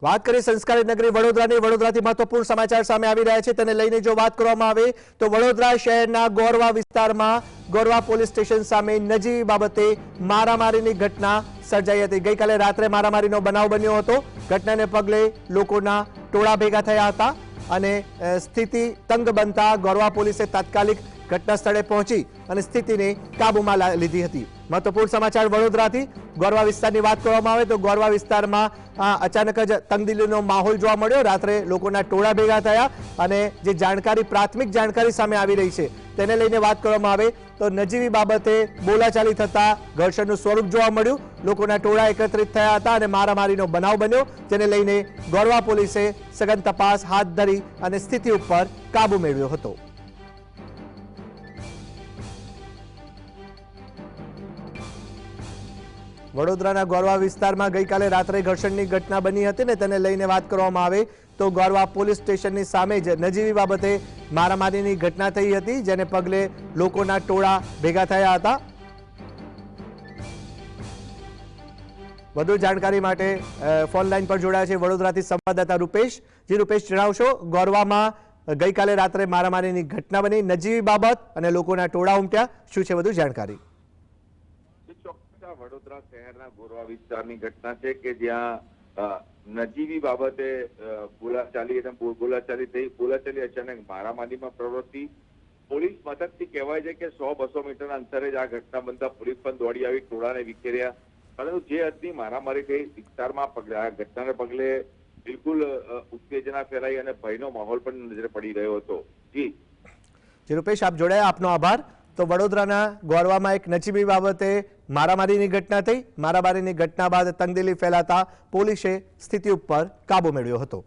વાત કરીએ સંસ્કારી નગરી વડોદરાની। વડોદરાથી મહત્વપૂર્ણ સમાચાર સામે આવી રહ્યા છે। તેને લઈને જો વાત કરવામાં આવે તો વડોદરા શહેરના ગોરવા વિસ્તારમાં ગોરવા પોલીસ સ્ટેશન સામે નજીવી બાબતે મારામારીની ઘટના સર્જાઈ હતી। ગઈકાલે રાત્રે મારામારીનો બનાવ બન્યો હતો। ઘટનાને પગલે લોકોના ટોળા ભેગા થયા હતા અને સ્થિતિ તંગ બનતા ગોરવા પોલીસે તાત્કાલિક ઘટના સ્થળે પહોંચી અને સ્થિતિને કાબૂમાં લીધી હતી। મહત્વપૂર્ણ સમાચાર વડોદરાથી। ગોરવા વિસ્તારની વાત કરવામાં આવે તો ગોરવા વિસ્તારમાં અચાનક જ તંગદિલીનો માહોલ જોવા મળ્યો। રાત્રે લોકોના ટોળા ભેગા થયા અને જે પ્રાથમિક જાણકારી સામે આવી રહી છે તેને લઈને વાત કરવામાં આવે તો નજીવી બાબતે બોલાચાલી થતા ઘર્ષણનું સ્વરૂપ જોવા મળ્યું। લોકોના ટોળા એકત્રિત થયા હતા અને મારામારીનો બનાવ બન્યો, જેને લઈને ગોરવા પોલીસે સઘન તપાસ હાથ ધરી અને સ્થિતિ ઉપર કાબુ મેળવ્યો હતો। વડોદરાના ગોરવા વિસ્તારમાં ગઈકાલે રાત્રે ઘર્ષણની ઘટના બની હતી ને તેને લઈને વાત કરવામાં આવે તો ગોરવા પોલીસ સ્ટેશનની સામે જ નજીવી બાબતે મારામારીની ઘટના થઈ હતી, જેને પગલે લોકોના ટોળા ભેગા થયા હતા। વધુ જાણકારી માટે ફોન લાઈન પર જોડાયા છે વડોદરાથી સંવાદદાતા રૂપેશ। જી રૂપેશ, જણાવશો ગોરવામાં ગઈકાલે રાત્રે મારામારીની ઘટના બની, નજીવી બાબત અને લોકોના ટોળા ઉમટ્યા, શું છે વધુ જાણકારી? વડોદરા શહેરના ગોરવા વિસ્તારની ઘટના છે કે જ્યાં નજીવી બાબતે બોલાચાલી થઈ। બોલાચાલી અચાનક મારામારીમાં પ્રવૃત્તિ। પોલીસ મદદથી કહેવાય છે કે 100-200 મીટરના અંતરે જ આ ઘટના બનતા પોલીસ પણ દોડી આવી ટોળાને વિખેર્યા, પરંતુ જે હદની મારામારી થઈ વિસ્તારમાં આ ઘટનાને પગલે બિલકુલ ઉત્તેજના ફેલાઈ અને ભયનો માહોલ પણ નજરે પડી રહ્યો હતો। જી રૂપેશ, આપ જોડાયા, આપનો આભાર। તો વડોદરાના ગોરવામાં એક નજીવી બાબતે મારામારીની ઘટના થઈ। મારામારીની ઘટના બાદ તંગદિલી ફેલાતા પોલીસે સ્થિતિ ઉપર કાબુ મેળવ્યો હતો।